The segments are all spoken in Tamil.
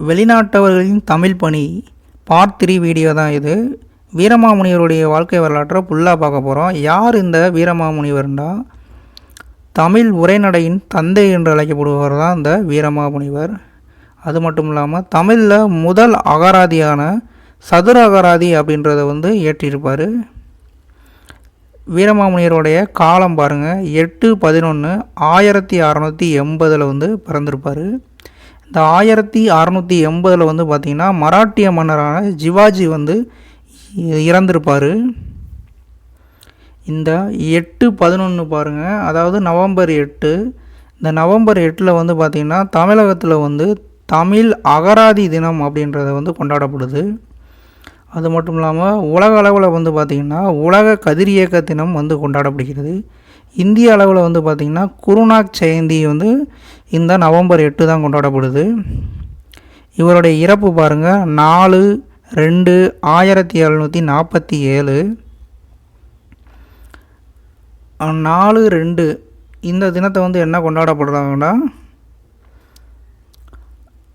வெளிநாட்டவர்களின் தமிழ் பணி பார்ட் 3 வீடியோ தான் இது. வீரமாமுனிவருடைய வாழ்க்கை வரலாற்றை ஃபுல்லாக பார்க்க போகிறோம். யார் இந்த வீரமாமுனிவர்னா, தமிழ் உரைநடையின் தந்தை என்று அழைக்கப்படுபவர் தான் இந்த வீரமாமுனிவர். அது மட்டும் இல்லாமல் தமிழில் முதல் அகராதியான சதுர அகராதி அப்படின்றத இயற்றியிருப்பார். வீரமாமுனிவருடைய காலம் பாருங்கள், 8/11/1680 பிறந்திருப்பார். இந்த 1680 பார்த்திங்கன்னா மராட்டிய மன்னரான ஜிவாஜி இறந்திருப்பார். இந்த 8/11 பாருங்கள், அதாவது நவம்பர் 8. இந்த நவம்பர் 8 பார்த்திங்கன்னா தமிழகத்தில் தமிழ் அகராதி தினம் அப்படின்றத கொண்டாடப்படுது. அது மட்டும் இல்லாமல் உலக அளவில் பார்த்திங்கன்னா உலக கதிரியக்க தினம் கொண்டாடப்படுகிறது. இந்திய அளவில் பார்த்திங்கன்னா குருநாக் ஜெயந்தி இந்த நவம்பர் 8 தான் கொண்டாடப்படுது. இவருடைய இறப்பு பாருங்கள் 4/2/1747. 4/2 இந்த தினத்தை என்ன கொண்டாடப்படுறாங்கன்னா,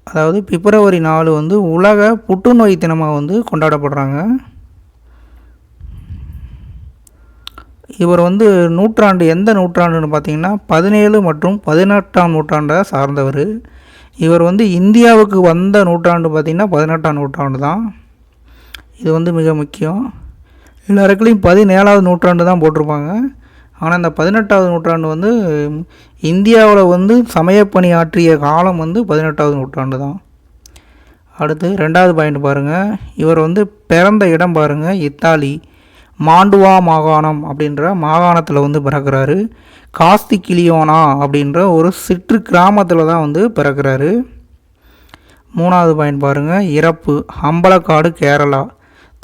அதாவது பிப்ரவரி 4 உலக புற்றுநோய் தினமாக கொண்டாடப்படுறாங்க. இவர் நூற்றாண்டு எந்த நூற்றாண்டுன்னு பார்த்தீங்கன்னா 17 மற்றும் 18ஆம் நூற்றாண்டை சார்ந்தவர். இவர் இந்தியாவுக்கு வந்த நூற்றாண்டு பார்த்திங்கன்னா 18ஆம் நூற்றாண்டு தான். இது மிக முக்கியம். எல்லாருக்குலையும் 17ஆவது நூற்றாண்டு தான் போட்டிருப்பாங்க. ஆனால் இந்த 18ஆவது நூற்றாண்டு இந்தியாவில் சமயப்பணி ஆற்றிய காலம் 18ஆவது நூற்றாண்டு தான். அடுத்து 2வது பாயிண்ட் பாருங்கள். இவர் பிறந்த இடம் பாருங்கள், இத்தாலி மாண்டுவா மாகாணம் அப்படின்ற மாகாணத்தில் பிறக்கிறாரு. காஸ்திகிலியோனா அப்படின்ற ஒரு சிற்று கிராமத்தில் தான் பிறக்கிறாரு. 3வது பாயிண்ட் பாருங்கள், இறப்பு அம்பலக்காடு கேரளா.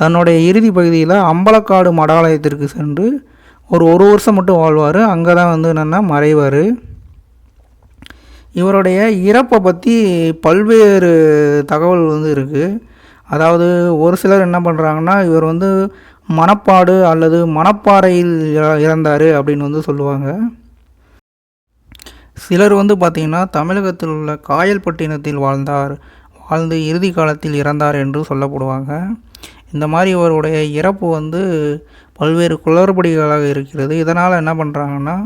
தன்னுடைய இறுதி பகுதியில் அம்பலக்காடு மடாலயத்திற்கு சென்று ஒரு வருஷம் மட்டும் வாழ்வார். அங்கே தான் என்னென்னா மறைவார். இவருடைய இறப்பை பற்றி பல்வேறு தகவல் இருக்குது. அதாவது ஒரு சிலர் என்ன பண்ணுறாங்கன்னா, இவர் மணப்பாடு அல்லது மணப்பாறையில் இறந்தார் அப்படின்னு சொல்லுவாங்க. சிலர் பார்த்திங்கன்னா தமிழகத்தில் உள்ள காயல்பட்டினத்தில் வாழ்ந்து இறுதி காலத்தில் இறந்தார் என்று சொல்லப்படுவாங்க. இந்த மாதிரி இவருடைய இறப்பு பல்வேறு குளறுபடிகளாக இருக்கிறது. இதனால் என்ன பண்ணுறாங்கன்னா,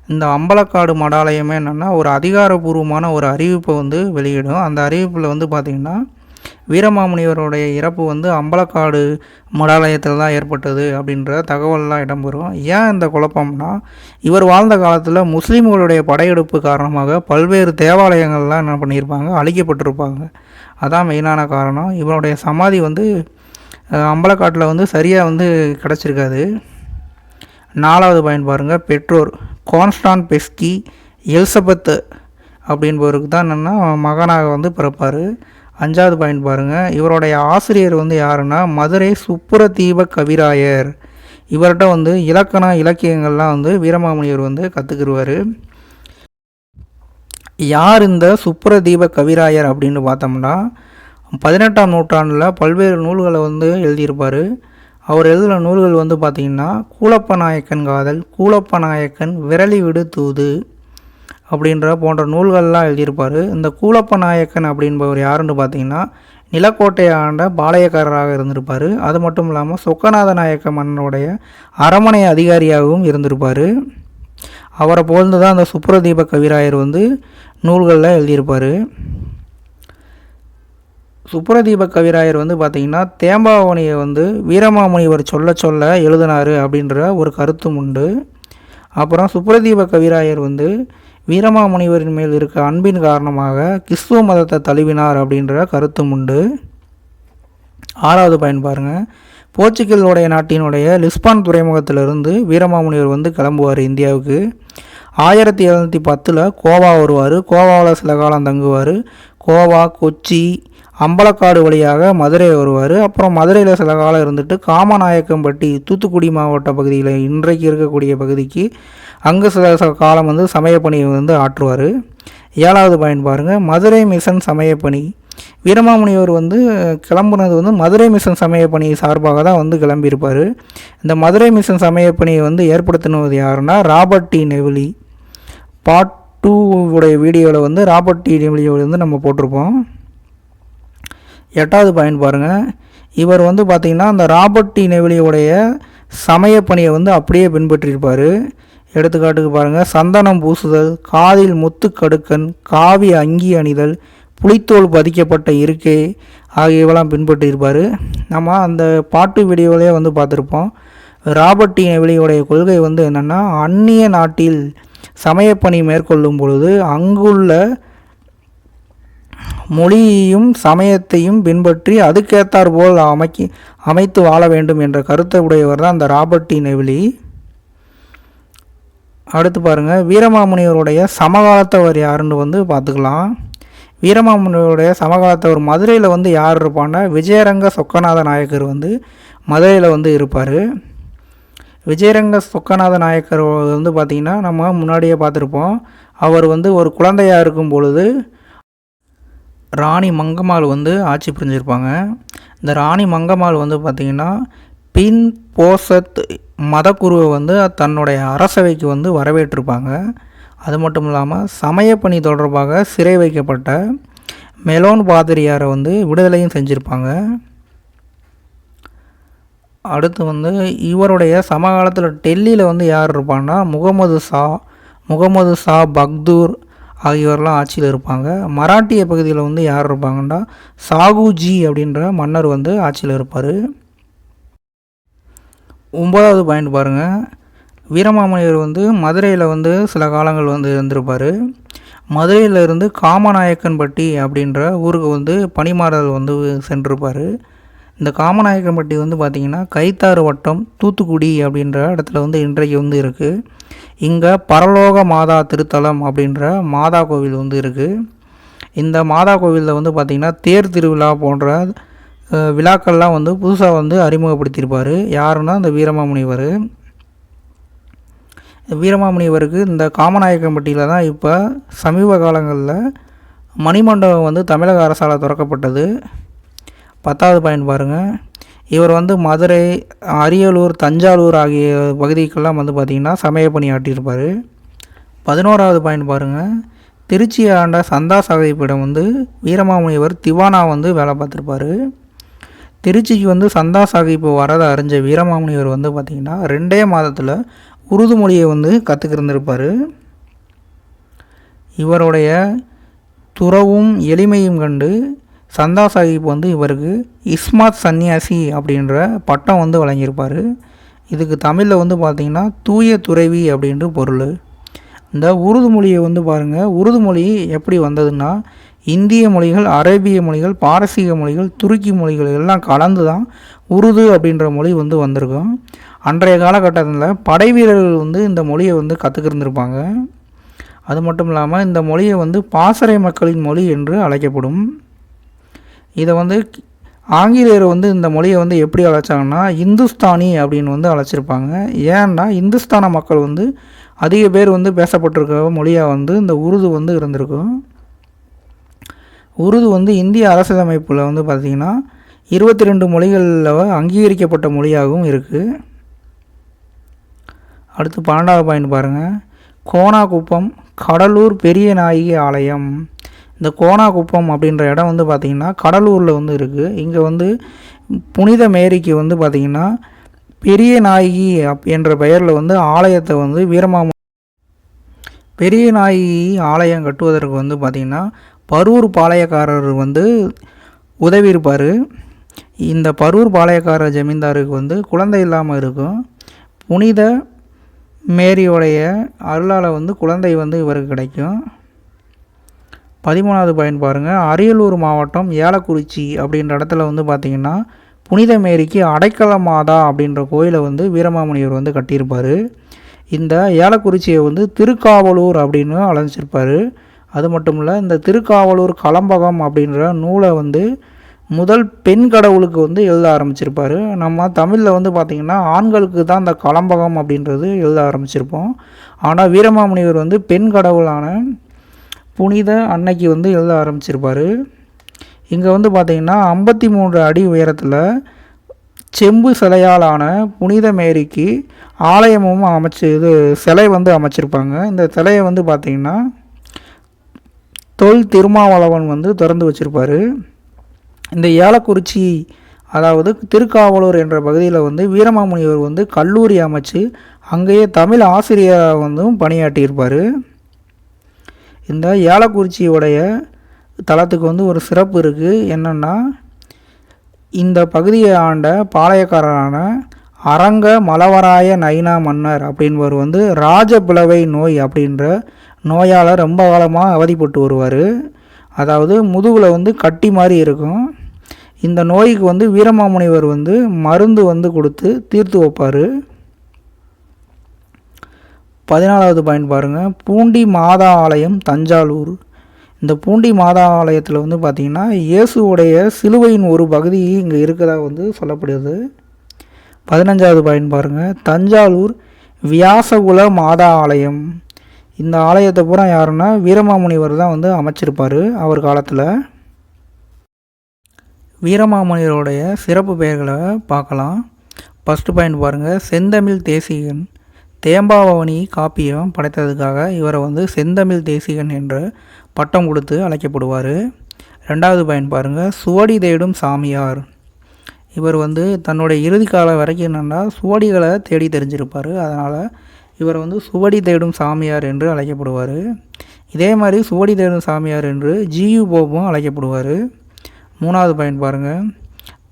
இந்த அம்பலக்காடு மடாலயமே என்னென்னா ஒரு அதிகாரப்பூர்வமான ஒரு அறிவிப்பை வெளியிடும். அந்த அறிவிப்பில் பார்த்திங்கன்னா வீரமாமுனிவருடைய இறப்பு அம்பலக்காடு மடாலயத்தில் தான் ஏற்பட்டது அப்படின்ற தகவல்லாம் இடம்பெறும். ஏன் இந்த குழப்பம்னா, இவர் வாழ்ந்த காலத்தில் முஸ்லீம்களுடைய படையெடுப்பு காரணமாக பல்வேறு தேவாலயங்கள்லாம் என்ன பண்ணியிருப்பாங்க, அழிக்கப்பட்டிருப்பாங்க. அதான் மெயினான காரணம். இவருடைய சமாதி அம்பலக்காட்டில் சரியாக கிடச்சிருக்காது. 4வது பாயிண்ட் பாருங்கள், பெற்றோர் கான்ஸ்டான் பெஸ்கி எலிசபெத் அப்படின்பவருக்கு தான் என்னென்னா மகனாக பிறப்பார். 5வது பாயிண்ட் பாருங்கள், இவருடைய ஆசிரியர் யாருன்னா மதுரை சுப்புரதீப கவிராயர். இவர்கிட்ட இலக்கியங்கள்லாம் வீரமாமுனிவர் கற்றுக்குருவார். யார் இந்த சுப்புரதீப கவிராயர் அப்படின்னு பார்த்தோம்னா, 18ஆம் நூற்றாண்டில் பல்வேறு நூல்களை எழுதியிருப்பார். அவர் எழுதின நூல்கள் பார்த்திங்கன்னா கூலப்ப நாயக்கன் காதல், கூலப்ப நாயக்கன் விரலி விடு தூது அப்படின்ற போன்ற நூல்கள்லாம் எழுதியிருப்பார். இந்த கூலப்ப நாயக்கன் அப்படின்பவர் யாருன்னு பார்த்திங்கன்னா நிலக்கோட்டை ஆண்ட பாளையக்காரராக இருந்திருப்பார். அது மட்டும் இல்லாமல் சொக்கநாத நாயக்க மன்னனுடைய அரமனை அதிகாரியாகவும் இருந்திருப்பார். அவரை போல்ந்து தான் அந்த சுப்புரதீப கவிராயர் நூல்களில் எழுதியிருப்பார். சுப்புரதீப கவிராயர் பார்த்திங்கன்னா தேம்பாவணியை வீரமாமுனிவர் சொல்ல எழுதினார் அப்படின்ற ஒரு கருத்தும் உண்டு. அப்புறம் சுப்புரதீப கவிராயர் வீரமாமுனிவரின் மேல் இருக்க அன்பின் காரணமாக கிறிஸ்துவ மதத்தை தழுவினார் அப்படின்ற கருத்தும் உண்டு. 6வது பாயிண்ட் பாருங்கள், போர்ச்சுகலுடைய நாட்டினுடைய லிஸ்பான் துறைமுகத்திலிருந்து வீரமாமுனிவர் கிளம்புவார் இந்தியாவுக்கு. 1710 கோவா வருவார். கோவாவில் சில காலம் தங்குவார். கோவா, கொச்சி, அம்பலக்காடு வழியாக மதுரை வருவார். அப்புறம் மதுரையில் சில காலம் இருந்துட்டு காமநாயக்கம்பட்டி தூத்துக்குடி மாவட்ட பகுதியில் இன்றைக்கு இருக்கக்கூடிய பகுதிக்கு அங்கே சில காலம் சமயப்பணியை ஆற்றுவார். 7வது பாயிண்ட் பாருங்கள், மதுரை மிஷன் சமயப்பணி. வீரமாமுனிவர் கிளம்புனது மதுரை மிஷன் சமயப்பணி சார்பாக தான் கிளம்பியிருப்பார். இந்த மதுரை மிஷன் சமயப்பணியை ஏற்படுத்தினது யாருன்னா ராபர்ட் டி நெவிலி. பார்ட் 2 உடைய வீடியோவில் ராபர்ட் டி நெவிலியை நம்ம போட்டிருப்போம். 8வது பாயிண்ட் பாருங்கள். இவர் வந்து பார்த்திங்கன்னா அந்த ராபர்ட் டி நெவிலியோடைய சமயப்பணியை வந்து அப்படியே பின்பற்றியிருப்பார். எடுத்துக்காட்டுக்கு பாருங்கள், சந்தனம் பூசுதல், காதில் முத்து கடுக்கன், காவி அங்கி அணிதல், புலித்தோல் பதிக்கப்பட்ட இருக்கை ஆகியவெல்லாம் பின்பற்றியிருப்பார். நம்ம அந்த பாட்டு வீடியோவிலே வந்து பார்த்துருப்போம். ராபர்ட் டி நெவிலியோடைய கொள்கை வந்து என்னென்னா, அந்நிய நாட்டில் சமயப்பணி மேற்கொள்ளும் பொழுது அங்குள்ள மொழியையும் சமயத்தையும் பின்பற்றி அதுக்கேற்றார் போல் அமைத்து வாழ வேண்டும் என்ற கருத்தை உடையவர் தான் அந்த ராபர்ட் டி நெவிலி. அடுத்து பாருங்கள், வீரமாமுனிவருடைய சமகாலத்தவர் யாருன்னு வந்து பார்த்துக்கலாம். வீரமாமுனிவருடைய சமகாலத்தவர் மதுரையில் வந்து யார் இருப்பான்னா, விஜயரங்க சொக்கநாத நாயக்கர் வந்து மதுரையில் வந்து இருப்பார். விஜயரங்க சொக்கநாத நாயக்கர் வந்து பார்த்திங்கன்னா நம்ம முன்னாடியே பார்த்துருப்போம். அவர் வந்து ஒரு குழந்தையாக இருக்கும் பொழுது ராணி மங்கம்மாள் வந்து ஆட்சி புரிஞ்சிருப்பாங்க. இந்த ராணி மங்கம்மாள் வந்து பார்த்திங்கன்னா பின் போசத் மதக்குருவை வந்து தன்னுடைய அரசவைக்கு வந்து வரவேற்றிருப்பாங்க. அது மட்டும் இல்லாமல் சமயப்பணி தொடர்பாக சிறை வைக்கப்பட்ட மெலோன் பாதிரியாரை வந்து விடுதலையும் செஞ்சுருப்பாங்க. அடுத்து வந்து இவருடைய சமகாலத்தில் டெல்லியில் வந்து யார் இருப்பாங்கன்னா, முகமது ஷா பக்தூர் ஆகியோரெலாம் ஆட்சியில் இருப்பாங்க. மராட்டிய பகுதியில் வந்து யார் இருப்பாங்கன்னா, சாகுஜி அப்படின்ற மன்னர் வந்து ஆட்சியில் இருப்பார். 9வது பாயிண்ட் பாருங்கள், வீரமாமுனிவர் வந்து மதுரையில் வந்து சில காலங்கள் வந்து இருந்திருப்பார். மதுரையில் இருந்து காமநாயக்கன்பட்டி அப்படின்ற ஊருக்கு வந்து பணிமாறுதல் வந்து சென்றிருப்பார். இந்த காமநாயக்கன்பட்டி வந்து பார்த்திங்கன்னா கைத்தாறு வட்டம், தூத்துக்குடி அப்படின்ற இடத்துல வந்து இன்றைக்கு வந்து இருக்குது. இங்கே பரலோக மாதா திருத்தலம் அப்படின்ற மாதா கோவில் வந்து இருக்குது. இந்த மாதா கோவிலில் வந்து பார்த்திங்கன்னா தேர் திருவிழா போன்ற விழாக்கள்லாம் வந்து புதுசாக வந்து அறிமுகப்படுத்தியிருப்பார். யாருன்னா இந்த வீரமாமுனிவர். வீரமாமுனிவருக்கு இந்த காமநாயக்கன்பட்டியில் தான் இப்போ சமீப காலங்களில் மணிமண்டபம் வந்து தமிழக அரசால் திறக்கப்பட்டது. 10வது பாயிண்ட் பாருங்கள், இவர் வந்து மதுரை, அரியலூர், தஞ்சாவூர் ஆகிய பகுதிக்கெல்லாம் வந்து பார்த்திங்கன்னா சமயப்பணி ஆட்டியிருப்பார். 11வது பாயிண்ட் பாருங்கள், திருச்சி ஆண்ட சந்தா சாகிப்பிடம் வந்து வீரமாமுனிவர் திவானா வந்து வேலை பார்த்துருப்பார். திருச்சிக்கு வந்து சந்தா சாகிப்பு வரதை அறிஞ்ச வீரமாமுனிவர் வந்து பார்த்திங்கன்னா 2 மாதத்தில் உருது மொழியை வந்து கற்றுக்கிருந்திருப்பார். இவருடைய துறவும் எளிமையும் கண்டு சந்தா சாஹிப் வந்து இவருக்கு இஸ்மாத் சன்னியாசி அப்படின்ற பட்டம் வந்து வழங்கியிருப்பார். இதுக்கு தமிழில் வந்து பார்த்திங்கன்னா தூய துறவி அப்படின்ற பொருள். இந்த உருது மொழியை வந்து பாருங்கள், உருது மொழி எப்படி வந்ததுன்னா, இந்திய மொழிகள், அரேபிய மொழிகள், பாரசீக மொழிகள், துருக்கி மொழிகள் எல்லாம் கலந்து தான் உருது அப்படின்ற மொழி வந்து வந்திருக்கும். அன்றைய காலகட்டத்தில் படை வீரர்கள் வந்து இந்த மொழியை வந்து கற்றுக்கிருந்திருப்பாங்க. அது மட்டும் இல்லாமல் இந்த மொழியை வந்து பாசறை மக்களின் மொழி என்று அழைக்கப்படும். இதை வந்து ஆங்கிலேயர் வந்து இந்த மொழியை வந்து எப்படி அழைச்சாங்கன்னா இந்துஸ்தானி அப்படின்னு வந்து அழைச்சிருப்பாங்க. ஏன்னா இந்துஸ்தான மக்கள் வந்து அதிக பேர் வந்து பேசப்பட்டிருக்க மொழியாக வந்து இந்த உருது வந்து இருந்திருக்கும். உருது வந்து இந்திய அரசியலமைப்பில் வந்து பார்த்திங்கன்னா 22 மொழிகளில் அங்கீகரிக்கப்பட்ட மொழியாகவும் இருக்குது. அடுத்து 12வது பாயிண்ட் பாருங்கள், கோணாகுப்பம் கடலூர் பெரிய நாயகி ஆலயம். இந்த கோணாகுப்பம் அப்படின்ற இடம் வந்து பார்த்திங்கன்னா கடலூரில் வந்து இருக்குது. இங்கே வந்து புனித மேரிக்கு வந்து பார்த்திங்கன்னா பெரிய நாயகி என்ற பெயரில் வந்து ஆலயத்தை வந்து பெரிய நாயகி ஆலயம் கட்டுவதற்கு வந்து பார்த்திங்கன்னா பரூர் பாளையக்காரர் வந்து உதவி இருப்பார். இந்த பரூர் பாளையக்காரர் ஜமீன்தாருக்கு வந்து குழந்தை இல்லாமல் இருக்கும். புனித மேரியோடைய அருளால் வந்து குழந்தை வந்து இவருக்கு கிடைக்கும். 13வது பாயிண்ட் பாருங்கள், அரியலூர் மாவட்டம் ஏலக்குறிச்சி அப்படின்ற இடத்துல வந்து பார்த்திங்கன்னா புனித மேரிக்கு அடைக்கல மாதா அப்படின்ற கோயிலை வந்து வீரமாமுனிவர் வந்து கட்டியிருப்பார். இந்த ஏலக்குறிச்சியை வந்து திருக்காவலூர் அப்படின்னு அழைச்சிருப்பார். அது மட்டும் இல்லை, இந்த திருக்காவலூர் கலம்பகம் அப்படின்ற நூலை வந்து முதல் பெண் கடவுளுக்கு வந்து எழுத ஆரம்பிச்சிருப்பார். நம்ம தமிழில் வந்து பார்த்திங்கன்னா ஆண்களுக்கு தான் இந்த கலம்பகம் அப்படின்றது எழுத ஆரம்பிச்சிருப்போம். ஆனால் வீரமாமுனிவர் வந்து பெண் கடவுளான புனித அன்னைக்கு வந்து எழுத ஆரம்பிச்சிருப்பார். இங்கே வந்து பார்த்திங்கன்னா 53 அடி உயரத்தில் செம்பு சிலையாலான புனித மேரிக்கு ஆலயமும் சிலை வந்து அமைச்சிருப்பாங்க. இந்த சிலையை வந்து பார்த்திங்கன்னா தொல் திருமாவளவன் வந்து திறந்து வச்சுருப்பார். இந்த ஏலக்குறிச்சி அதாவது திருக்காவலூர் என்ற பகுதியில் வந்து வீரமாமுனிவர் வந்து கல்லூரி அமைச்சு அங்கேயே தமிழ் ஆசிரியராக வந்து பணியாற்றியிருப்பார். இந்த ஏலக்குறிச்சியோடைய தலத்துக்கு வந்து ஒரு சிறப்பு இருக்குது. என்னென்னா, இந்த பகுதியை ஆண்ட பாளையக்காரரான அரங்க மலவராய நைனா மன்னர் அப்படின்பவர் வந்து ராஜபிளவை நோய் அப்படின்ற நோயால் ரொம்ப காலமாக அவதிப்பட்டு வருவார். அதாவது முதுகில் வந்து கட்டி மாதிரி இருக்கும். இந்த நோய்க்கு வந்து வீரமாமுனிவர் வந்து மருந்து வந்து கொடுத்து தீர்த்து வைப்பார். 14வது பாயிண்ட் பாருங்கள், பூண்டி மாதா ஆலயம் தஞ்சாவூர். இந்த பூண்டி மாதா ஆலயத்தில் வந்து பார்த்திங்கன்னா இயேசுவுடைய சிலுவையின் ஒரு பகுதி இங்கே இருக்கதா வந்து சொல்லப்படுது. 15வது பாயிண்ட் பாருங்கள், தஞ்சாவூர் வியாசகுல மாதா ஆலயம். இந்த ஆலயத்தை பூரா யாருன்னா வீரமாமுனிவர் தான் வந்து அமைச்சிருப்பார் அவர் காலத்தில். வீரமாமுனிவருடைய சிறப்பு பெயர்களை பார்க்கலாம். ஃபஸ்ட்டு பாயிண்ட் பாருங்கள், செந்தமிழ் தேசிகன். தேம்பாவணி காப்பியம் படைத்ததுக்காக இவரை வந்து செந்தமிழ் தேசிகன் என்ற பட்டம் கொடுத்து அழைக்கப்படுவார். 2வது பாயிண்ட் பாருங்கள், சுவடி தேடும் சாமியார். இவர் வந்து தன்னுடைய இறுதி காலம் வரைக்கும் என்னென்னா சுவடிகளை தேடி தெரிஞ்சிருப்பார். அதனால் இவர் வந்து சுவடி தேடும் சாமியார் என்று அழைக்கப்படுவார். இதே மாதிரி சுவடி தேடும் சாமியார் என்று ஜியு போப்பும் அழைக்கப்படுவார். 3வது பாயிண்ட் பாருங்கள்,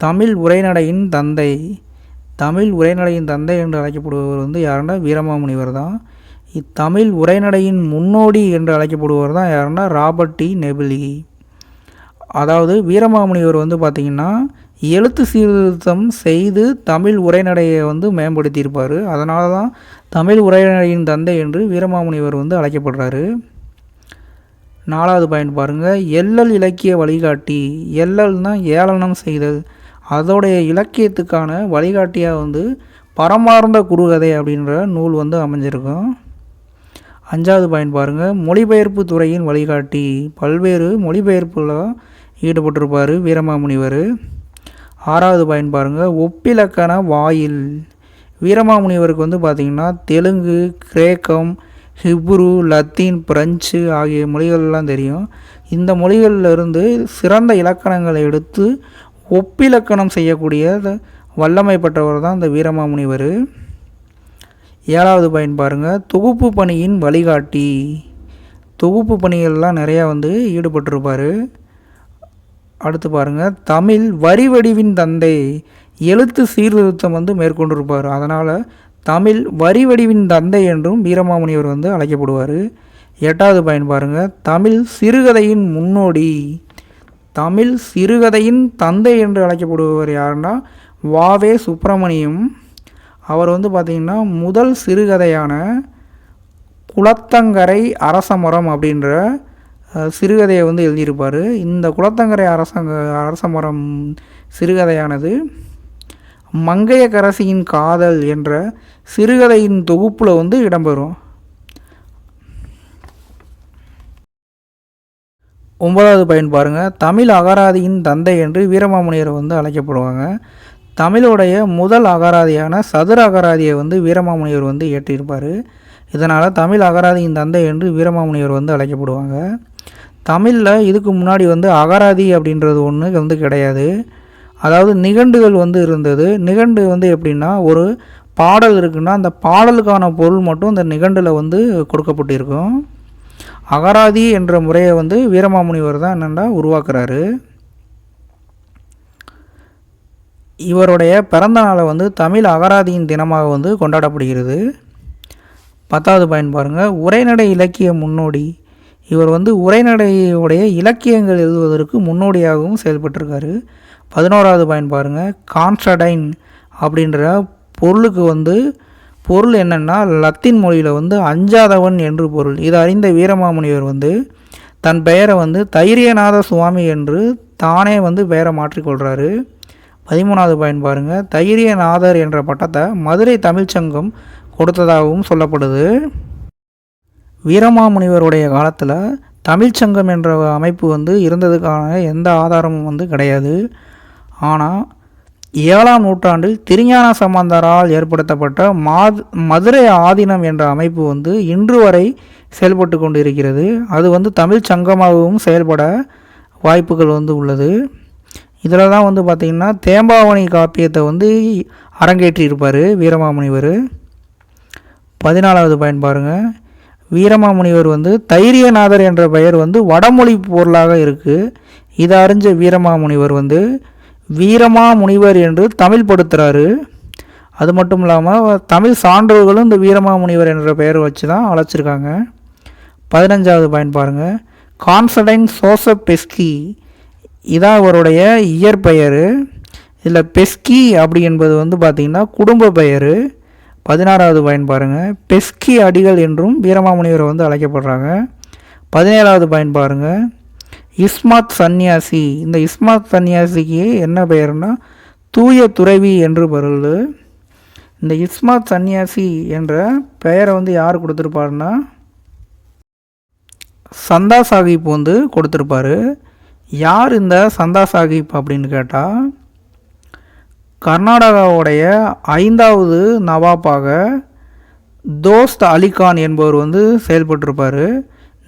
தமிழ் உரைநடையின் தந்தை. தமிழ் உரைநடையின் தந்தை என்று அழைக்கப்படுபவர் வந்து யாருன்னா வீரமாமுனிவர் தான். இத்தமிழ் உரைநடையின் முன்னோடி என்று அழைக்கப்படுபவர் தான் யாருன்னா ராபர்ட் டி நெபிலி. அதாவது வீரமாமுனிவர் வந்து பார்த்திங்கன்னா எழுத்து சீர்திருத்தம் செய்து தமிழ் உரைநடையை வந்து மேம்படுத்தியிருப்பார். அதனால தான் தமிழ் உரைநடையின் தந்தை என்று வீரமாமுனிவர் வந்து அழைக்கப்படுறாரு. 4வது பாயிண்ட் பாருங்கள், எல்லல் இலக்கிய வழிகாட்டி. எல்லல்னால் ஏளனம் செய்தல். அதோடைய இலக்கியத்துக்கான வழிகாட்டியாக வந்து பரமார்ந்த குறுகதை அப்படின்ற நூல் வந்து அமைஞ்சிருக்கும். 5வது பாயிண்ட் பாருங்கள், மொழிபெயர்ப்பு துறையின் வழிகாட்டி. பல்வேறு மொழிபெயர்ப்பில் ஈடுபட்டிருப்பார் வீரமாமுனிவர். 6வது பாயிண்ட் பாருங்கள், ஒப்பிலக்கண வாயில். வீரமாமுனிவருக்கு வந்து பார்த்திங்கன்னா தெலுங்கு, கிரேக்கம், ஹிப்ரு, லத்தீன், பிரெஞ்சு ஆகிய மொழிகள்லாம் தெரியும். இந்த மொழிகளிலிருந்து சிறந்த இலக்கணங்களை எடுத்து ஒப்பிலக்கணம் செய்யக்கூடிய வல்லமை பெற்றவர் தான் இந்த வீரமாமுனிவர். 7வது பாயிண்ட் பாருங்கள், தொகுப்பு பணியின் வழிகாட்டி. தொகுப்பு பணிகள்லாம் நிறையா வந்து ஈடுபட்டிருப்பார். அடுத்து பாருங்கள், தமிழ் வரி வடிவின் தந்தை. எழுத்து சீர்திருத்தம் வந்து மேற்கொண்டிருப்பார். அதனால் தமிழ் வரி வடிவின் தந்தை என்றும் வீரமாமுனிவர் வந்து அழைக்கப்படுவார். 8வது பாயிண்ட் பாருங்கள், தமிழ் சிறுகதையின் முன்னோடி. தமிழ் சிறுகதையின் தந்தை என்று அழைக்கப்படுபவர் யாருன்னா வாவே சுப்பிரமணியம். அவர் வந்து பார்த்திங்கன்னா முதல் சிறுகதையான குளத்தங்கரை அரசமரம் அப்படின்ற சிறுகதையை வந்து எழுதியிருப்பார். இந்த குளத்தங்கரை அரசமரம் சிறுகதையானது மங்கையக்கரசியின் காதல் என்ற சிறுகதையின் தொகுப்பில் வந்து இடம்பெறும். 9வது பாயிண்ட் பாருங்கள், தமிழ் அகராதியின் தந்தை என்று வீரமாமுனியர் வந்து அழைக்கப்படுவாங்க. தமிழோடைய முதல் அகராதியான சதுர அகராதியை வந்து வீரமாமுனிவர் வந்து இயற்றியிருப்பார். இதனால் தமிழ் அகராதியின் தந்தை என்று வீரமாமுனிவர் வந்து அழைக்கப்படுவாங்க. தமிழில் இதுக்கு முன்னாடி வந்து அகராதி அப்படின்றது ஒன்று வந்து கிடையாது. அதாவது நிகண்டுகள் வந்து இருந்தது. நிகண்டு வந்து எப்படின்னா, ஒரு பாடல் இருக்குன்னா அந்த பாடலுக்கான பொருள் மட்டும் இந்த நிகண்டில் வந்து கொடுக்கப்பட்டிருக்கும். அகராதி என்ற முறையை வந்து வீரமாமுனிவர் தான் என்னென்னா உருவாக்குறாரு. இவருடைய பிறந்த நாளை வந்து தமிழ் அகராதியின் தினமாக வந்து கொண்டாடப்படுகிறது. 10வது பாயிண்ட் பாருங்கள், உரைநடை இலக்கிய முன்னோடி. இவர் வந்து உரைநடையுடைய இலக்கியங்கள் எழுதுவதற்கு முன்னோடியாகவும் செயல்பட்டிருக்காரு. 11வது பாயிண்ட் பாருங்கள், கான்ஸ்டடைன் அப்படின்ற பொருளுக்கு வந்து பொருள் என்னென்னா லத்தீன் மொழியில் வந்து அஞ்சாதவன் என்று பொருள். இதை அறிந்த வீரமாமுனிவர் வந்து தன் பெயரை வந்து தைரியநாத சுவாமி என்று தானே வந்து பெயரை மாற்றிக்கொள்கிறாரு. 13வது பாயிண்ட் பாருங்கள், தைரியநாதர் என்ற பட்டத்தை மதுரை தமிழ்ச்சங்கம் கொடுத்ததாகவும் சொல்லப்படுது. வீரமாமுனிவருடைய காலத்தில் தமிழ்ச்சங்கம் என்ற அமைப்பு வந்து இருந்ததுக்கான எந்த ஆதாரமும் வந்து கிடையாது. ஆனால் 7ஆம் நூற்றாண்டில் திருஞான சம்பந்தரால் ஏற்படுத்தப்பட்ட மதுரை ஆதீனம் என்ற அமைப்பு வந்து இன்று வரை செயல்பட்டு கொண்டு இருக்கிறது. அது வந்து தமிழ் சங்கமாகவும் செயல்பட வாய்ப்புகள் வந்து உள்ளது. இதில் தான் வந்து பார்த்திங்கன்னா தேம்பாவணி காப்பியத்தை வந்து அரங்கேற்றியிருப்பார் வீரமாமுனிவர். 14வது பாயிண்ட் பாருங்கள். வீரமாமுனிவர் வந்து தைரியநாதர் என்ற பெயர் வந்து வடமொழி பொருளாக இருக்குது. இதை அறிஞ்ச வீரமாமுனிவர் வந்து வீரமாமுனிவர் என்று தமிழ் படுத்துகிறாரு. அது மட்டும் இல்லாமல் தமிழ் சான்றோர்களும் இந்த வீரமாமுனிவர் என்ற பெயர் வச்சு தான் அழைச்சிருக்காங்க. 15வது பாயிண்ட் பாருங்கள். கான்ஸ்டன்டைன் சோசப் பெஸ்கி இதான் அவருடைய இயற்பெயர். இதில் பெஸ்கி அப்படி என்பது வந்து பார்த்திங்கன்னா குடும்ப பெயர். 16வது பாயிண்ட் பாருங்கள். பெஸ்கி அடிகள் என்றும் வீரமாமுனிவரை வந்து அழைக்கப்படுறாங்க. 17வது பாயிண்ட் பாருங்கள். இஸ்மாத் சன்னியாசி. இந்த இஸ்மாத் சன்னியாசிக்கு என்ன பெயர்னா தூய துறவி என்று பொருள். இந்த இஸ்மாத் சன்னியாசி என்ற பெயரை வந்து யார் கொடுத்துருப்பாருன்னா சந்தா சாஹிப் வந்து கொடுத்துருப்பாரு. யார் இந்த சந்தா சாஹிப் அப்படின்னு கேட்டால் கர்நாடகாவுடைய 5வது நவாப்பாக தோஸ்த் அலிகான் என்பவர் வந்து செயல்பட்டிருப்பார்.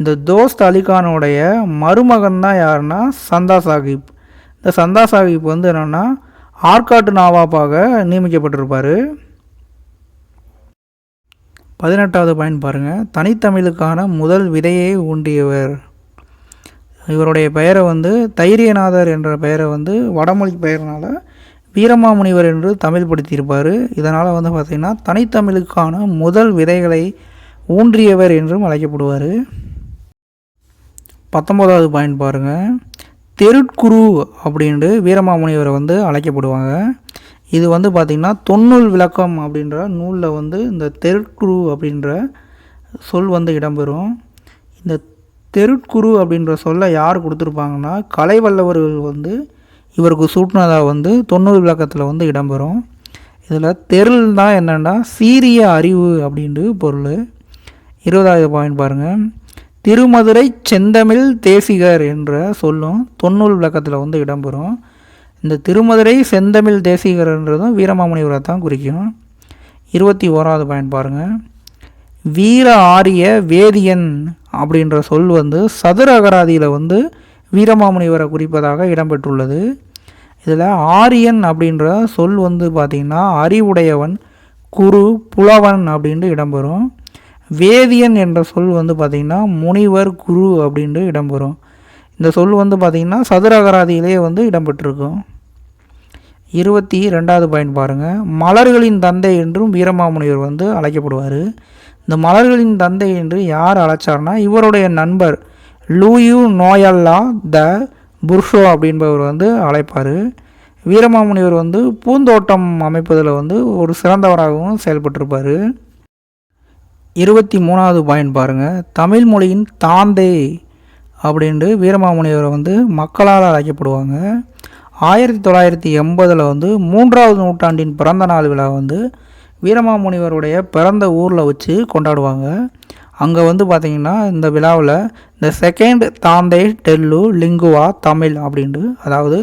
இந்த தோஸ்த் அலிகானுடைய மருமகன் தான் யாருன்னா சந்தா சாஹிப். இந்த சந்தா சாஹிப் வந்து என்னென்னா ஆற்காட்டு நவாப்பாக நியமிக்கப்பட்டிருப்பார். 18வது பாயிண்ட் பாருங்கள். தனித்தமிழுக்கான முதல் விதையை ஊண்டியவர். இவருடைய பெயரை வந்து தைரியநாதர் என்ற பெயரை வந்து வடமொழி பெயர்னால் வீரமாமுனிவர் என்று தமிழ் படுத்தியிருப்பார். இதனால் வந்து பார்த்திங்கன்னா தனித்தமிழுக்கான முதல் விதைகளை ஊன்றியவர் என்றும் அழைக்கப்படுவார். 19வது பாயிண்ட் பாருங்கள். தெருட்குரு அப்படின்ட்டு வீரமாமுனிவரை வந்து அழைக்கப்படுவாங்க. இது வந்து பார்த்திங்கன்னா தொன்னூல் விளக்கம் அப்படின்ற நூலில் வந்து இந்த தெருட்குரு அப்படின்ற சொல் வந்து இடம்பெறும். இந்த தெருட்குரு அப்படின்ற சொல்லை யார் கொடுத்துருப்பாங்கன்னா கலைவல்லவர்கள் வந்து இவருக்கு சூட்டினதாக வந்து தொன்னூல் விளக்கத்தில் வந்து இடம்பெறும். இதில் தெருள் தான் என்னென்னா சீரிய அறிவு அப்படின்ட்டு பொருள். 20வது பாயிண்ட் பாருங்கள். திருமதுரை செந்தமிழ் தேசிகர் என்ற சொல்லும் தொன்னூல் விளக்கத்தில் வந்து இடம்பெறும். இந்த திருமதுரை செந்தமிழ் தேசிகர்ன்றதும் வீரமாமுனிவரை தான் குறிக்கும். 21வது பாயிண்ட் பாருங்கள். வீர ஆரிய வேதியன் அப்படின்ற சொல் வந்து சதுர அகராதியில் வந்து வீரமாமுனிவரை குறிப்பதாக இடம்பெற்றுள்ளது. இதில் ஆரியன் அப்படின்ற சொல் வந்து பார்த்திங்கன்னா அறிவுடையவன், குரு, புலவன் அப்படின்ட்டு இடம்பெறும். வேதியன் என்ற சொல் வந்து பார்த்திங்கன்னா முனிவர், குரு அப்படின்ட்டு இடம்பெறும். இந்த சொல் வந்து பார்த்திங்கன்னா சதுர அகராதியிலே வந்து இடம்பெற்றிருக்கும். 22வது பாயிண்ட் பாருங்கள். மலர்களின் தந்தை என்றும் வீரமாமுனிவர் வந்து அழைக்கப்படுவார். இந்த மலர்களின் தந்தை என்று யார் அழைச்சார்னா இவருடைய நண்பர் லூயு நோயல்லா த புர்ஷோ அப்படின்பவர் வந்து அழைப்பார். வீரமாமுனிவர் வந்து பூந்தோட்டம் அமைப்பதில் வந்து ஒரு சிறந்தவராகவும் செயல்பட்டிருப்பார். 23வது பாயிண்ட் பாருங்கள். தமிழ் மொழியின் தாந்தே அப்படின்ட்டு வீரமாமுனிவரை வந்து மக்களால் அழைக்கப்படுவாங்க. 1980 வந்து 3வது நூற்றாண்டின் பிறந்த நாள் விழா வந்து வீரமாமுனிவருடைய பிறந்த ஊரில் வச்சு கொண்டாடுவாங்க. அங்கே வந்து பார்த்திங்கன்னா இந்த விழாவில் இந்த second Dante tell lingua Tamil அப்படின்ட்டு, அதாவது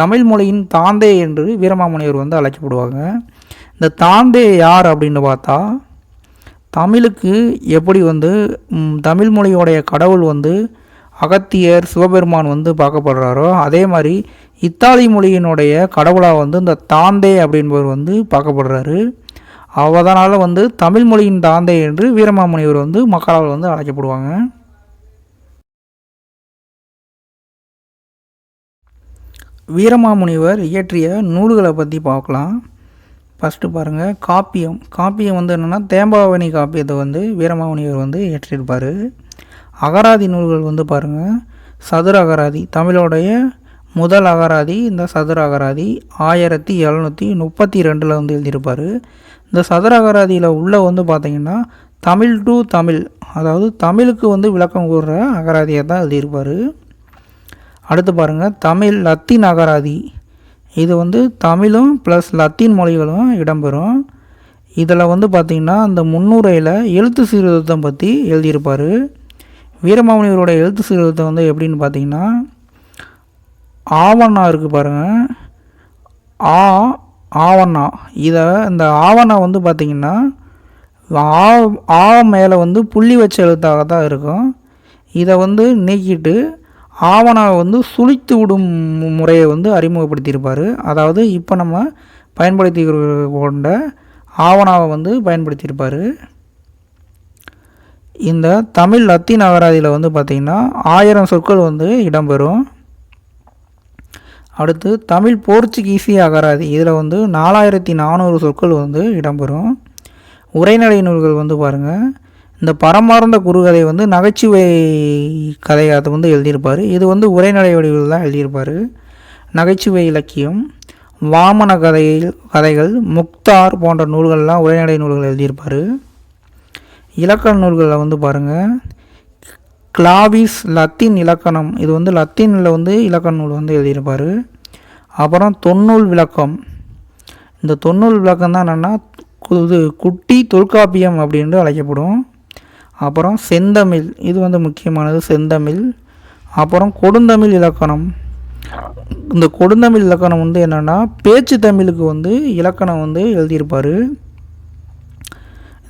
தமிழ் மொழியின் தாந்தே என்று வீரமாமுனிவர் வந்து அழைக்கப்படுவாங்க. இந்த தாந்தே யார் அப்படின்னு பார்த்தா தமிழுக்கு எப்படி வந்து தமிழ் மொழியோடைய கடவுள் வந்து அகத்தியர் சிவபெருமான் வந்து பார்க்கப்படுறாரோ அதே மாதிரி இத்தாலி மொழியினுடைய கடவுளாக வந்து இந்த தாந்தே அப்படின்பவர் வந்து பார்க்கப்படுறாரு. அதனால் வந்து தமிழ் மொழியின் தாந்தே என்று வீரமாமுனிவர் வந்து மக்களால் வந்து அழைக்கப்படுவாங்க. வீரமாமுனிவர் இயற்றிய நூல்களை பற்றி பார்க்கலாம். ஃபஸ்ட்டு பாருங்கள், காப்பியம். காப்பியம் வந்து என்னென்னா தேம்பாவணி காப்பியத்தை வந்து வீரமாமுனிவர் வந்து இயற்றியிருப்பார். அகராதி நூல்கள் வந்து பாருங்கள், சதுர அகராதி தமிழோடைய முதல் அகராதி. இந்த சதுர அகராதி 1732 வந்து எழுதியிருப்பார். இந்த சதுர அகராதியில் உள்ள வந்து பார்த்திங்கன்னா தமிழ் டு தமிழ், அதாவது தமிழுக்கு வந்து விளக்கம் கூறுற அகராதியை தான் எழுதியிருப்பார். அடுத்து பாருங்கள், தமிழ் லத்தீன் அகராதி. இது வந்து தமிழும் ப்ளஸ் லத்தீன் மொழிகளும் இடம்பெறும். இதில் வந்து பார்த்திங்கன்னா அந்த முன்னுரையில் எழுத்து சீர்திருத்தம் பற்றி எழுதியிருப்பார். வீரமாமுனிவரோட எழுத்து சீர்திருத்தம் வந்து எப்படின்னு பார்த்திங்கன்னா ஆவண்ணா இருக்குது பாருங்கள், ஆவண்ணா. இந்த ஆவண்ணா வந்து பார்த்திங்கன்னா ஆ மேலே வந்து புள்ளி வச்ச எழுத்தாக தான் இருக்கும். இதை வந்து நீக்கிட்டு ஆவணாவை வந்து சுழித்து விடும் முறையை வந்து அறிமுகப்படுத்தியிருப்பார். அதாவது இப்போ நம்ம பயன்படுத்தி கொண்ட ஆவணாவை வந்து பயன்படுத்தியிருப்பார். இந்த தமிழ் லத்தீன் அகராதியில் வந்து பார்த்திங்கன்னா 1000 சொற்கள் வந்து இடம்பெறும். அடுத்து தமிழ் போர்ச்சுகீசி அகராதி, இதில் வந்து 4400 சொற்கள் வந்து இடம்பெறும். உரைநடை நூல்கள் வந்து பாருங்கள், இந்த பரமார்ந்த குறுகதை வந்து நகைச்சுவை கதையை வந்து எழுதியிருப்பார். இது வந்து உரைநடை வடிவில் தான் எழுதியிருப்பார். நகைச்சுவை இலக்கியம், வாமன கதைகள், முக்தார் போன்ற நூல்கள்லாம் உரைநடை நூல்கள் எழுதியிருப்பார். இலக்கண நூல்களில் வந்து பாருங்கள், கிளாவிஸ் லத்தீன் இலக்கணம், இது வந்து லத்தீனில் வந்து இலக்கண நூல் வந்து எழுதியிருப்பார். அப்புறம் தொன்னூல் விளக்கம், இந்த தொன்னூல் விளக்கம் தான் என்னென்னா இது குட்டி தொல்காப்பியம் அப்படின்ட்டு அழைக்கப்படும். அப்புறம் செந்தமிழ், இது வந்து முக்கியமானது செந்தமிழ். அப்புறம் கொடுந்தமிழ் இலக்கணம், இந்த கொடுந்தமிழ் இலக்கணம் வந்து என்னென்னா பேச்சு தமிழுக்கு வந்து இலக்கணம் வந்து எழுதியிருப்பார்.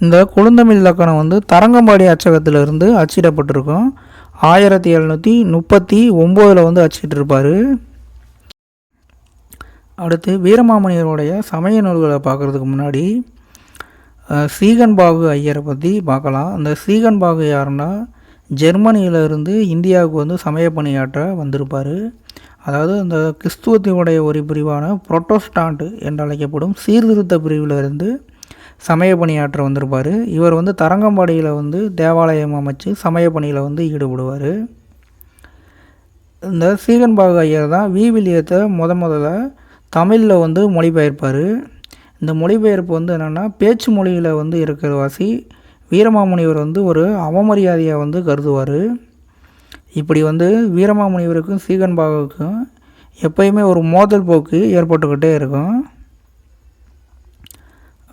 இந்த கொடுந்தமிழ் இலக்கணம் வந்து தரங்கம்பாடி அச்சகத்திலிருந்து அச்சிடப்பட்டிருக்கும். 1739 வந்து அச்சிட்டிருப்பார். அடுத்து வீரமாமுனிவருடைய சமய நூல்களை பார்க்குறதுக்கு முன்னாடி சீகன்பாகு ஐயரை பற்றி பார்க்கலாம். அந்த சீகன்பாகு யாருன்னா ஜெர்மனியிலிருந்து இந்தியாவுக்கு வந்து சமய பணியாற்ற வந்திருப்பார். அதாவது அந்த கிறிஸ்துவத்தினுடைய ஒரு பிரிவான புரோட்டோஸ்டாண்ட் என்று அழைக்கப்படும் சீர்திருத்த பிரிவில் இருந்து சமய பணியாற்ற வந்திருப்பார். இவர் வந்து தரங்கம்பாடியில் வந்து தேவாலயம் அமைச்சு சமய பணியில் வந்து ஈடுபடுவார். இந்த சீகன்பாகு ஐயர் தான் விவிலியத்தை முதல்ல தமிழில் வந்து மொழிபெயர்ப்பார். இந்த மொழிபெயர்ப்பு வந்து என்னென்னா பேச்சு மொழியில் வந்து இருக்கிற வாசி வீரமாமுனிவர் வந்து ஒரு அவமரியாதையை வந்து கருதுவார். இப்படி வந்து வீரமாமுனிவருக்கும் சீகன்பாகுக்கும் எப்பயுமே ஒரு மோதல் போக்கு ஏற்பட்டுக்கிட்டே இருக்கும்.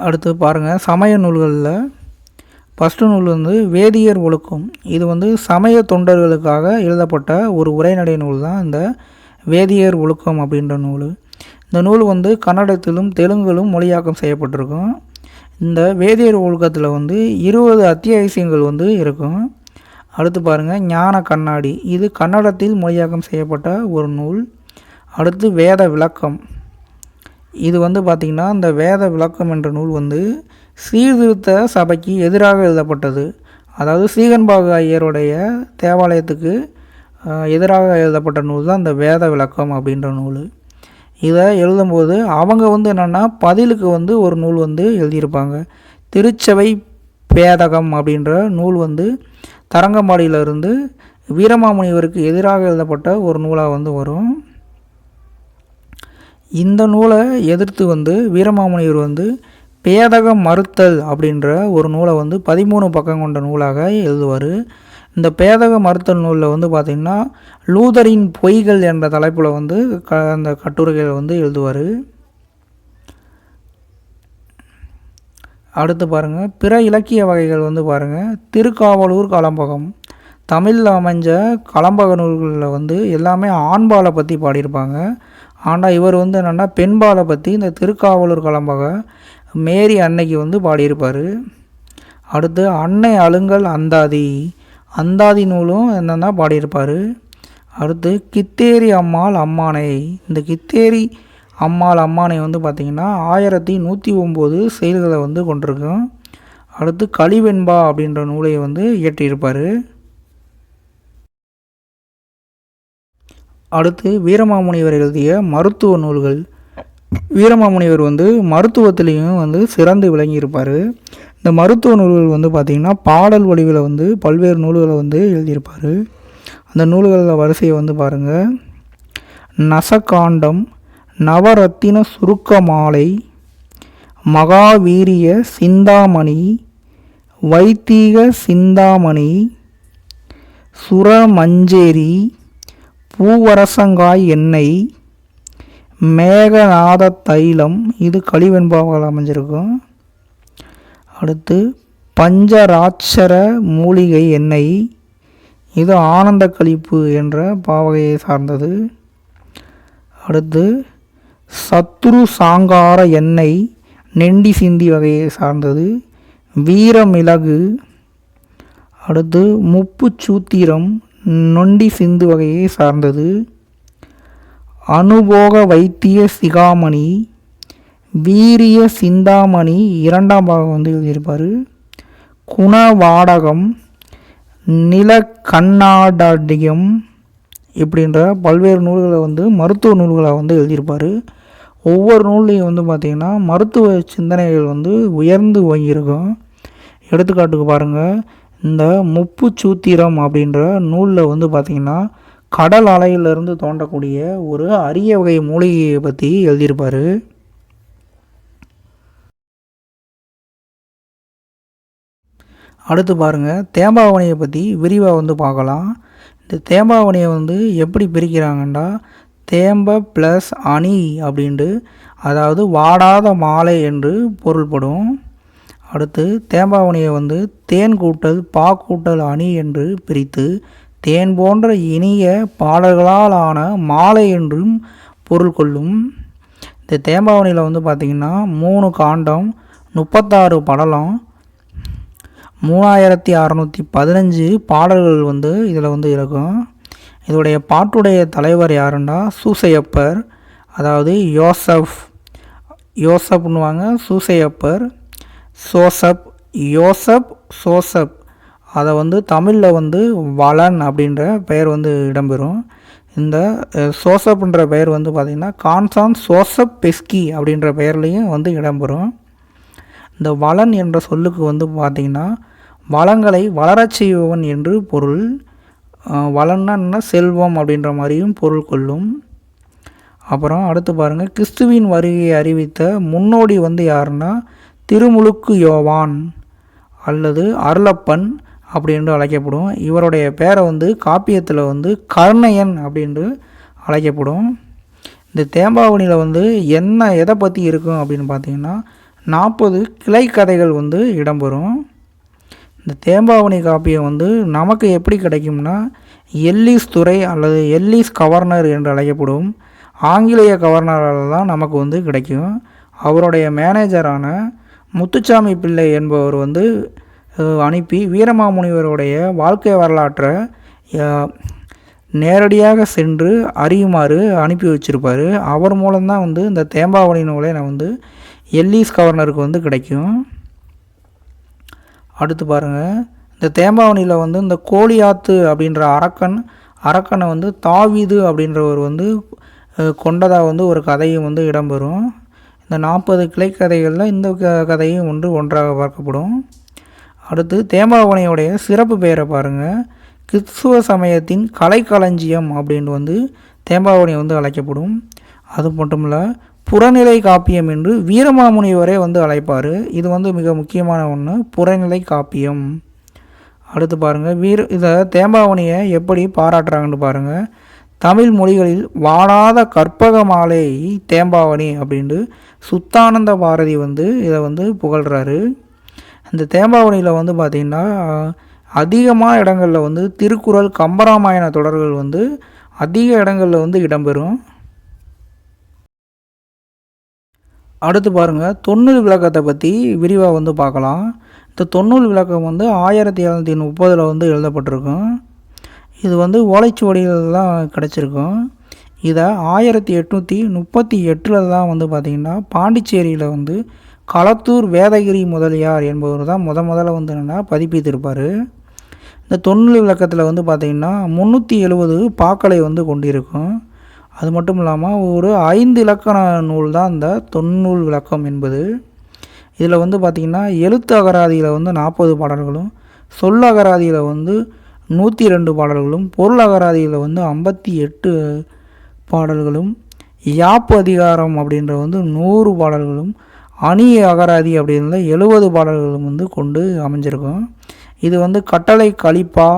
அடுத்து பாருங்கள், சமய நூல்களில் ஃபஸ்ட்டு நூல் வந்து வேதியர் ஒழுக்கம். இது வந்து சமய தொண்டர்களுக்காக எழுதப்பட்ட ஒரு உரைநடை நூல் தான் இந்த வேதியர் ஒழுக்கம் அப்படின்ற நூல். இந்த நூல் வந்து கன்னடத்திலும் தெலுங்கிலும் மொழியாக்கம் செய்யப்பட்டிருக்கும். இந்த வேதியர் ஒழுக்கத்தில் வந்து 20 அத்தியாயங்கள் வந்து இருக்கும். அடுத்து பாருங்கள், ஞான கண்ணாடி, இது கன்னடத்தில் மொழியாக்கம் செய்யப்பட்ட ஒரு நூல். அடுத்து வேத விளக்கம், இது வந்து பார்த்திங்கன்னா இந்த வேத விளக்கம் என்ற நூல் வந்து சீர்திருத்த சபைக்கு எதிராக எழுதப்பட்டது. அதாவது சீகன்பாகு ஐயருடைய தேவாலயத்துக்கு எதிராக எழுதப்பட்ட நூல் தான் இந்த வேத விளக்கம் அப்படின்ற நூல். இதை எழுதும்போது அவங்க வந்து என்னென்னா பதிலுக்கு வந்து ஒரு நூல் வந்து எழுதியிருப்பாங்க. திருச்சபை பேதகம் அப்படின்ற நூல் வந்து தரங்கம்பாடியிலிருந்து வீரமாமுனிவருக்கு எதிராக எழுதப்பட்ட ஒரு நூலாக வந்து வரும். இந்த நூலை எதிர்த்து வந்து வீரமாமுனிவர் வந்து பேதகம் மறுத்தல் அப்படின்ற ஒரு நூலை வந்து 13 பக்கம் கொண்ட நூலாக எழுதுவார். இந்த பேதக மறுத்தல் நூலில் வந்து பார்த்திங்கன்னா லூதரின் பொய்கள் என்ற தலைப்பில் வந்து அந்த கட்டுரைகளை வந்து எழுதுவார். அடுத்து பாருங்கள், பிற இலக்கிய வகைகள் வந்து பாருங்கள், திருக்காவலூர் கலம்பகம், தமிழில் அமைஞ்ச கலம்பக நூல்களில் வந்து எல்லாமே ஆண்பாலை பற்றி பாடியிருப்பாங்க. ஆனால் இவர் வந்து என்னென்னா பெண்பாலை பற்றி இந்த திருக்காவலூர் கலம்பக மேரி அன்னைக்கு வந்து பாடியிருப்பார். அடுத்து அன்னை அழுங்கல் அந்தாதி நூலும் என்னென்னா பாடியிருப்பார். அடுத்து கித்தேரி அம்மாள் அம்மானை, இந்த கித்தேரி அம்மாள் அம்மானை வந்து பார்த்திங்கன்னா 1109 செயல்களை வந்து கொண்டிருக்கும். அடுத்து கலிவெண்பா அப்படின்ற நூலை வந்து இயற்றியிருப்பார். அடுத்து வீரமாமுனிவர் எழுதிய மருத்துவ நூல்கள். வீரமாமுனிவர் வந்து மருத்துவத்திலையும் வந்து சிறந்து விளங்கியிருப்பார். இந்த மருத்துவ நூல்கள் வந்து பார்த்திங்கன்னா பாடல் வடிவில் வந்து பல்வேறு நூல்களை வந்து எழுதியிருப்பார். அந்த நூல்களில் வரிசையை வந்து பாருங்கள், நசகாண்டம், நவரத்தின சுருக்க மாலை, மகாவீரிய சிந்தாமணி, வைத்தீக சிந்தாமணி, சுரமஞ்சேரி, பூவரசங்காய் எண்ணெய், மேகநாத தைலம், இது கலிவெண்பாவால் அமைஞ்சிருக்கும். அடுத்து பஞ்சராட்சர மூலிகை எண்ணெய், இது ஆனந்த கழிப்பு என்ற பாவகையை சார்ந்தது. அடுத்து சத்ரு சாங்கார எண்ணெய் நெண்டி சிந்தி வகையை சார்ந்தது. வீரமிளகு. அடுத்து முப்பு சூத்திரம் நொண்டி சிந்து வகையை சார்ந்தது. அனுபோக வைத்திய சிகாமணி, வீரிய சிந்தாமணி இரண்டாம் பாகம் வந்து எழுதியிருப்பார். குணவாடகம், நிலக்கண்ணாடாடியம் இப்படின்ற பல்வேறு நூல்களை வந்து மருத்துவ நூல்களை வந்து எழுதியிருப்பார். ஒவ்வொரு நூல்லையும் வந்து பார்த்திங்கன்னா மருத்துவ சிந்தனைகள் வந்து உயர்ந்து வாங்கியிருக்கும். எடுத்துக்காட்டுக்கு பாருங்கள், இந்த முப்பு சூத்திரம் அப்படின்ற நூலில் வந்து பார்த்திங்கன்னா கடல் அலையிலிருந்து தோன்றக்கூடிய ஒரு அரிய வகை மூலிகையை பற்றி எழுதியிருப்பார். அடுத்து பாருங்கள், தேம்பாவணியை பற்றி விரிவாக வந்து பார்க்கலாம். இந்த தேம்பாவணியை வந்து எப்படி பிரிக்கிறாங்கன்னா, தேம்ப ப்ளஸ் அணி அப்படின்ட்டு, அதாவது வாடாத மாலை என்று பொருள்படும். அடுத்து தேம்பாவணியை வந்து தேன் கூட்டல் பா கூட்டல் அணி என்று பிரித்து, தேன் போன்ற இனிய பாடல்களால் ஆன மாலை என்றும் பொருள் கொள்ளும். இந்த தேம்பாவணியில் வந்து பார்த்திங்கன்னா 3 காண்டம், 36 படலம், 3615 பாடல்கள் வந்து இதில் வந்து இருக்கும். இதோடைய பாட்டுடைய தலைவர் யாருன்னா சூசையப்பர், அதாவது யோசப்னுவாங்க, சூசையப்பர், சோசப் அதை வந்து தமிழில் வந்து வளன் அப்படின்ற பெயர் வந்து இடம்பெறும். இந்த சோசப்ன்ற பெயர் வந்து பார்த்திங்கன்னா கான்சான் சோசப் பெஸ்கி அப்படின்ற பெயர்லேயும் வந்து இடம்பெறும். இந்த வளன் என்ற சொல்லுக்கு வந்து பார்த்திங்கன்னா வளங்களை வளரச் செய்பவன் என்று பொருள். வளன்னா செல்வம் அப்படின்ற மாதிரியும் பொருள் கொள்ளும். அப்புறம் அடுத்து பாருங்கள், கிறிஸ்துவின் வருகையை அறிவித்த முன்னோடி வந்து யாருன்னா திருமுழுக்கு யோவான் அல்லது அருளப்பன் அப்படின்று அழைக்கப்படும். இவருடைய பேரை வந்து காப்பியத்தில் வந்து கர்ணையன் அப்படின்று அழைக்கப்படும். இந்த தேம்பாவணியில் வந்து எதை பற்றி இருக்கும் அப்படின்னு பார்த்திங்கன்னா 40 கிளை கதைகள் வந்து இடம்பெறும். இந்த தேம்பாவணி காப்பியம் வந்து நமக்கு எப்படி கிடைக்கும்னா எல்லிஸ் துறை அல்லது எல்லிஸ் கவர்னர் என்று அழைக்கப்படும் ஆங்கிலேய கவர்னரால் தான் நமக்கு வந்து கிடைக்கும். அவருடைய மேனேஜரான முத்துச்சாமி பிள்ளை என்பவர் வந்து அனுப்பி வீரமாமுனிவருடைய வாழ்க்கை வரலாற்றை நேரடியாக சென்று அறியுமாறு அனுப்பி வச்சுருப்பார். அவர் மூலம்தான் வந்து இந்த தேம்பாவணி நூலை வந்து எல்லிஸ் கவர்னருக்கு வந்து கிடைக்கும். அடுத்து பாருங்கள், இந்த தேம்பாவணியில் வந்து இந்த கோலியாத்து அப்படின்ற அரக்கனை வந்து தாவீது அப்படின்றவர் வந்து கொண்டதாக வந்து ஒரு கதையும் வந்து இடம்பெறும். இந்த 40 கிளை கதைகளில் இந்த கதையும் ஒன்றாக பார்க்கப்படும். அடுத்து தேம்பாவணியோடைய சிறப்பு பெயரை பாருங்கள், கிறிஸ்துவ சமயத்தின் கலைக்களஞ்சியம் அப்படின்னு வந்து தேம்பாவணி வந்து அழைக்கப்படும். அது மட்டும் இல்லை, புறநிலை காப்பியம் என்று வீரமாமுனிவரே வந்து அழைப்பார். இது வந்து மிக முக்கியமான ஒன்று, புறநிலை காப்பியம். அடுத்து பாருங்கள், இதை தேம்பாவணியை எப்படி பாராட்டுறாங்கன்னு பாருங்கள். தமிழ் மொழிகளில் வாடாத கற்பக மாலை தேம்பாவணி அப்படின்ட்டு சுத்தானந்த பாரதி வந்து இதை வந்து புகழ்கிறாரு. இந்த தேம்பாவணியில் வந்து பார்த்திங்கன்னா அதிகமான இடங்களில் வந்து திருக்குறள் கம்பராமாயண தொடர்கள் வந்து அதிக இடங்களில் வந்து இடம்பெறும். அடுத்து பாருங்கள், தொன்னூல் விளக்கத்தை பற்றி விரிவாக வந்து பார்க்கலாம். இந்த தொன்னூல் விளக்கம் வந்து 1730 வந்து எழுதப்பட்டிருக்கும். இது வந்து ஓலைச்சுவடிகள் தான் கிடச்சிருக்கும். இதை 1838 தான் வந்து பார்த்திங்கன்னா பாண்டிச்சேரியில் வந்து களத்தூர் வேதகிரி முதலியார் என்பவர் தான் முதல்ல வந்து என்னென்னா பதிப்பித்திருப்பார். இந்த தொன்னூல் விளக்கத்தில் வந்து பார்த்திங்கன்னா 370 பாக்களை வந்து கொண்டிருக்கும். அது மட்டும் இல்லாமல் ஒரு 5 இலக்கண நூல் தான் இந்த தொன்னூல் விளக்கம் என்பது. இதில் வந்து பார்த்திங்கன்னா எழுத்து அகராதியில் வந்து 40 பாடல்களும், சொல் அகராதியில் வந்து 102 பாடல்களும், பொருள் அகராதியில் வந்து 58 பாடல்களும், யாப்பு அதிகாரம் அப்படின்ற வந்து 100 பாடல்களும், அணி அகராதி அப்படின்ற 70 பாடல்களும் வந்து கொண்டு அமைஞ்சிருக்கும். இது வந்து கட்டளை கலிப்பா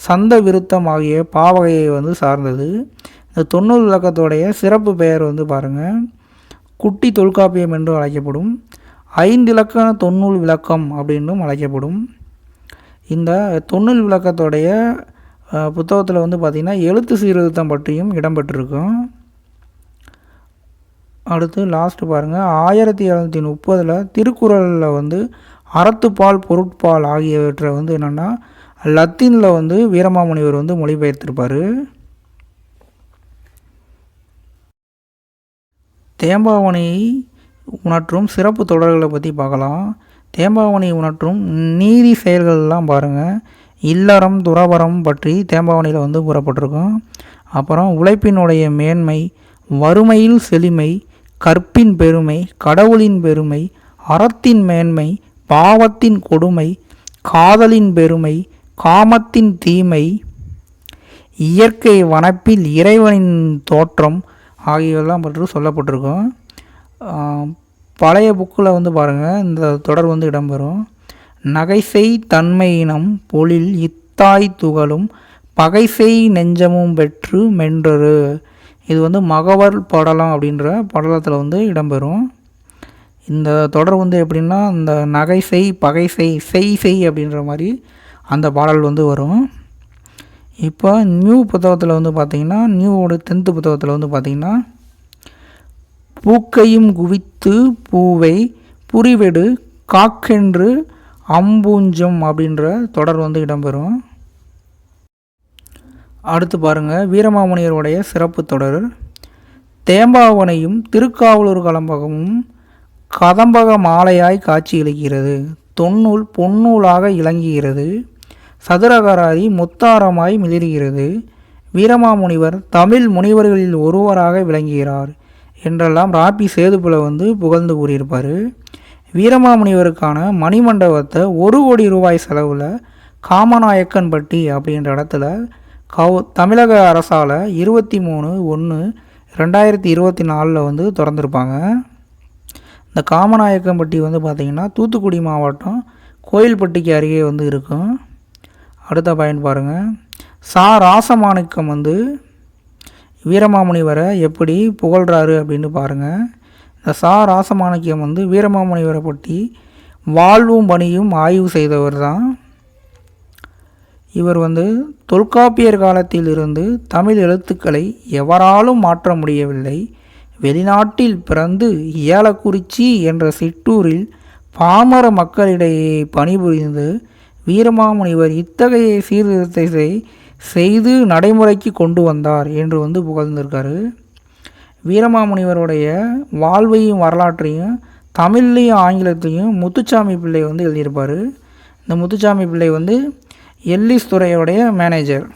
சந்த விருத்தம் ஆகிய பாவகையை வந்து சார்ந்தது. இந்த தொன்னூல் விளக்கத்தோடைய சிறப்பு பெயர் வந்து பாருங்கள், குட்டி தொல்காப்பியம் என்று அழைக்கப்படும், 5 இலக்கண தொன்னூல் விளக்கம் அப்படின்னும் அழைக்கப்படும். இந்த தொன்னூல் விளக்கத்தோடைய புத்தகத்தில் வந்து பார்த்திங்கன்னா எழுத்து சீர்திருத்தம் பற்றியும் இடம்பெற்றிருக்கும். அடுத்து லாஸ்ட்டு பாருங்கள், 1730 திருக்குறளில் வந்து அறத்துப்பால் பொருட்பால் ஆகியவற்றை வந்து என்னென்னா லத்தீனில் வந்து வீரமாமுனிவர் வந்து மொழிபெயர்த்திருப்பார். தேம்பாவணி உணர்த்தும் சிறப்பு தொடர்களை பற்றி பார்க்கலாம். தேம்பாவணி உணர்த்தும் நீதி செயல்கள்லாம் பாருங்கள். இல்லறம் துறவறம் பற்றி தேம்பாவணியில் வந்து கூறப்பட்டிருக்கும். அப்புறம் உழைப்பினுடைய மேன்மை, வறுமையில் செழுமை, கற்பின் பெருமை, கடவுளின் பெருமை, அறத்தின் மேன்மை, பாவத்தின் கொடுமை, காதலின் பெருமை, காமத்தின் தீமை, இயற்கை வனப்பில் இறைவனின் தோற்றம் ஆகியவெல்லாம் பற்றி சொல்லப்பட்டிருக்கும். பழைய புக்கில் வந்து பாருங்கள், இந்த தொடர் வந்து இடம்பெறும். நகைசை தன்மையினம் பொழில் இத்தாய் துகளும் பகைசெய் நெஞ்சமும் பெற்று மென்றரு. இது வந்து மகவர் படலம் அப்படின்ற படலத்தில் வந்து இடம்பெறும். இந்த தொடர் வந்து எப்படின்னா, இந்த நகைசெய் பகைசெய் செய் அப்படின்ற மாதிரி அந்த பாடல் வந்து வரும். இப்போ நியூ புத்தகத்தில் வந்து பார்த்திங்கன்னா, நியூவோட 10th புத்தகத்தில் வந்து பார்த்திங்கன்னா, பூக்கையும் குவித்து பூவை புரிவெடு காக்கென்று அம்பூஞ்சம் அப்படின்ற தொடர் வந்து இடம்பெறும். அடுத்து பாருங்கள், வீரமாமுனிவருடைய சிறப்பு தொடர். தேம்பாவனையும் திருக்காவலூர் கலம்பகமும் கதம்பக மாலையாய் காட்சியளிக்கிறது. தொன்னூல் பொன்னூலாக இலங்குகிறது. சதுரகராதி முத்தாரமாய் மிளிர்கிறது. வீரமாமுனிவர் தமிழ் முனிவர்களில் ஒருவராக விளங்குகிறார் என்றெல்லாம் ராபி சேதுப்புல வந்து புகழ்ந்து கூறியிருப்பார். வீரமாமுனிவருக்கான மணிமண்டபத்தை 1 கோடி ரூபாய் செலவில் காமநாயக்கன்பட்டி அப்படின்ற இடத்துல தமிழக அரசால் 23/1/2024 வந்து திறந்துருப்பாங்க. இந்த காமநாயக்கன்பட்டி வந்து பார்த்திங்கன்னா தூத்துக்குடி மாவட்டம் கோயில்பட்டிக்கு அருகே வந்து இருக்கும். அடுத்த பாயிண்ட் பாருங்கள். ராசமாணிக்கம் வந்து வீரமாமுனிவரை எப்படி புகழ்கிறாரு அப்படின்னு பாருங்கள். இந்த ராசமாணிக்கம் வந்து வீரமாமுனிவரை பற்றி வாழ்வும் பணியும் ஆய்வு செய்தவர் தான். இவர் வந்து தொல்காப்பியர் காலத்திலிருந்து தமிழ் எழுத்துக்களை எவராலும் மாற்ற முடியவில்லை. வெளிநாட்டில் பிறந்து ஏலக்குறிச்சி என்ற சிற்றூரில் பாமர மக்களிடையே பணிபுரிந்து வீரமாமுனிவர் இத்தகைய சீர்திருத்தத்தை செய்து நடைமுறைக்கு கொண்டு வந்தார் என்று வந்து புகழ்ந்திருக்காரு. வீரமாமுனிவருடைய வாழ்வையும் வரலாற்றையும் தமிழ்லையும் ஆங்கிலத்தையும் முத்துச்சாமி பிள்ளை வந்து எழுதியிருப்பார். இந்த முத்துச்சாமி பிள்ளை வந்து எல்லிஸ் துறையோடைய மேனேஜர்.